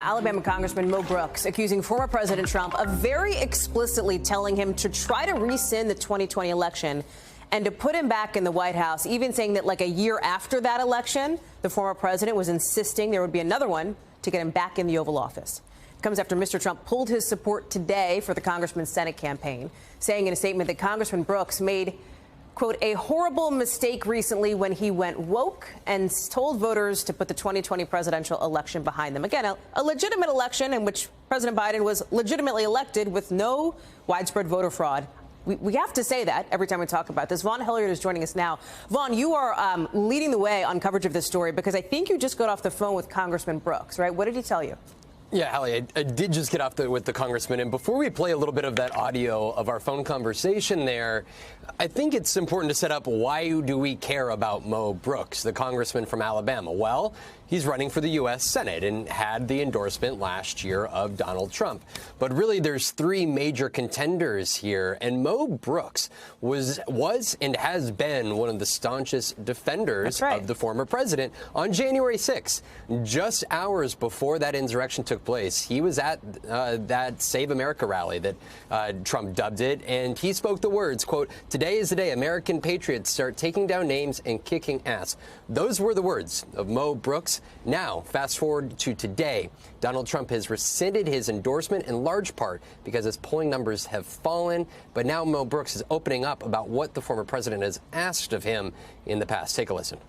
Alabama Congressman Mo Brooks accusing former President Trump of very explicitly telling him to try to rescind the 2020 election and to put him back in the White House, even saying that like a year after that election, the former president was insisting there would be another one to get him back in the Oval Office. It comes after Mr. Trump pulled his support today for the congressman's Senate campaign, saying in a statement that Congressman Brooks made, quote, a horrible mistake recently when he went woke and told voters to put the 2020 presidential election behind them. Again, a legitimate election in which President Biden was legitimately elected with no widespread voter fraud. We have to say that every time we talk about this. Vaughn Hilliard is joining us now. Vaughn, you are leading the way on coverage of this story because I think you just got off the phone with Congressman Brooks, right? What did he tell you? Yeah, Hallie, I did just get off with the congressman. And before we play a little bit of that audio of our phone conversation there, I think it's important to set up why do we care about Mo Brooks, the congressman from Alabama? Well, he's running for the U.S. Senate and had the endorsement last year of Donald Trump. But really, there's three major contenders here. And Mo Brooks was and has been one of the staunchest defenders of the former president. On January 6th, just hours before that insurrection took place, he was at that Save America rally that Trump dubbed it. And he spoke the words, quote, "Today is the day American patriots start taking down names and kicking ass." Those were the words of Mo Brooks. Now, fast forward to today, Donald Trump has rescinded his endorsement in large part because his polling numbers have fallen. But now Mo Brooks is opening up about what the former president has asked of him in the past. Take a listen.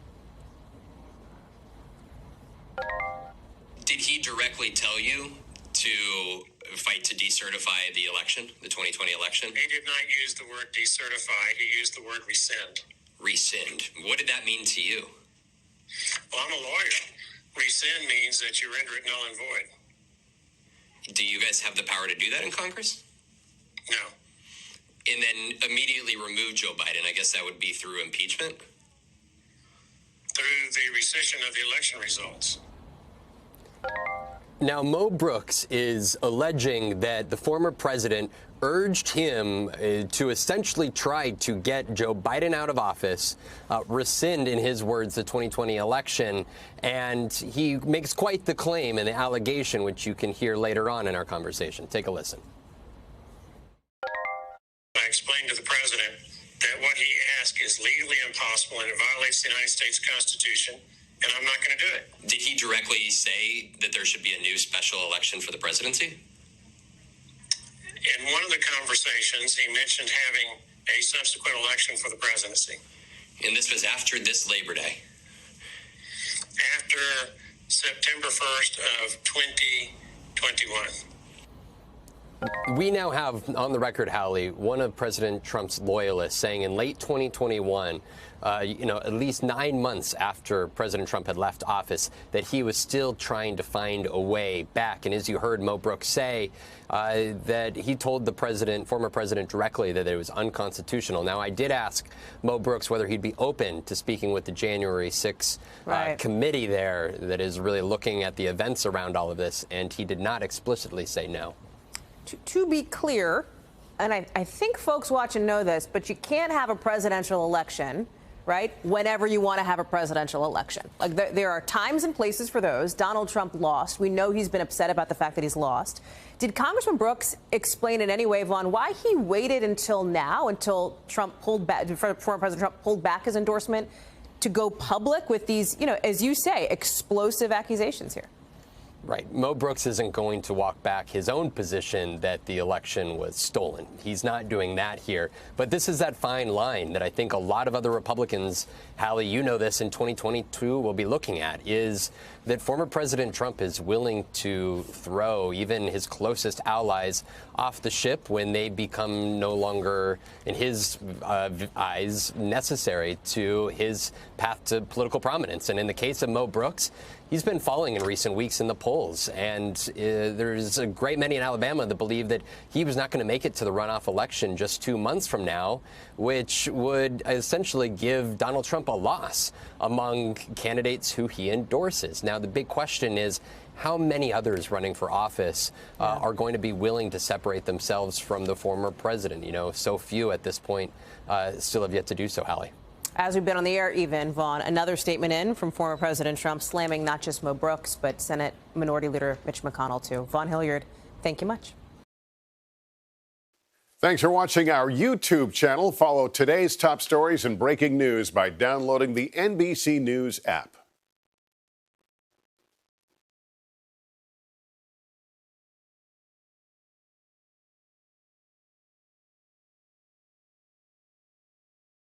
Did he directly tell you to fight to decertify the election, the 2020 election? He did not use the word decertify. He used the word rescind. Rescind. What did that mean to you? Well, I'm a lawyer. Rescind means that you render it null and void. Do you guys have the power to do that in Congress? No. And then immediately remove Joe Biden. I guess that would be through impeachment? Through the rescission of the election results. Now, Mo Brooks is alleging that the former president urged him to essentially try to get Joe Biden out of office, rescind, in his words, the 2020 election. And he makes quite the claim and the allegation, which you can hear later on in our conversation. Take a listen. I explained to the president that what he asked is legally impossible and it violates the United States Constitution. And I'm not going to do it. Did he directly say that there should be a new special election for the presidency? In one of the conversations, he mentioned having a subsequent election for the presidency. And this was after this Labor Day? After September 1st of 2021. We now have on the record, Hallie, one of President Trump's loyalists saying in late 2021, at least 9 months after President Trump had left office, that he was still trying to find a way back. And as you heard Mo Brooks say, that he told the former president directly that it was unconstitutional. Now, I did ask Mo Brooks whether he'd be open to speaking with the January 6th committee there that is really looking at the events around all of this, and he did not explicitly say no. To be clear, and I think folks watching know this, but you can't have a presidential election, right, whenever you want to have a presidential election. Like there are times and places for those. Donald Trump lost. We know he's been upset about the fact that he's lost. Did Congressman Brooks explain in any way, Vaughn, why he waited until now, until Trump pulled back, former President Trump pulled back his endorsement to go public with these, as you say, explosive accusations here? Right. Mo Brooks isn't going to walk back his own position that the election was stolen. He's not doing that here. But this is that fine line that I think a lot of other Republicans, Hallie, you know this, in 2022 will be looking at, is that former President Trump is willing to throw even his closest allies off the ship when they become no longer, in his eyes, necessary to his path to political prominence. And in the case of Mo Brooks, he's been falling in recent weeks in the polls, and there's a great many in Alabama that believe that he was not going to make it to the runoff election just 2 months from now, which would essentially give Donald Trump a loss among candidates who he endorses. Now, the big question is, how many others running for office are going to be willing to separate themselves from the former president? So few at this point still have yet to do so, Hallie. As we've been on the air, even, Vaughn, another statement in from former President Trump slamming not just Mo Brooks, but Senate Minority Leader Mitch McConnell, too. Vaughn Hilliard, thank you much. Thanks for watching our YouTube channel. Follow today's top stories and breaking news by downloading the NBC News app.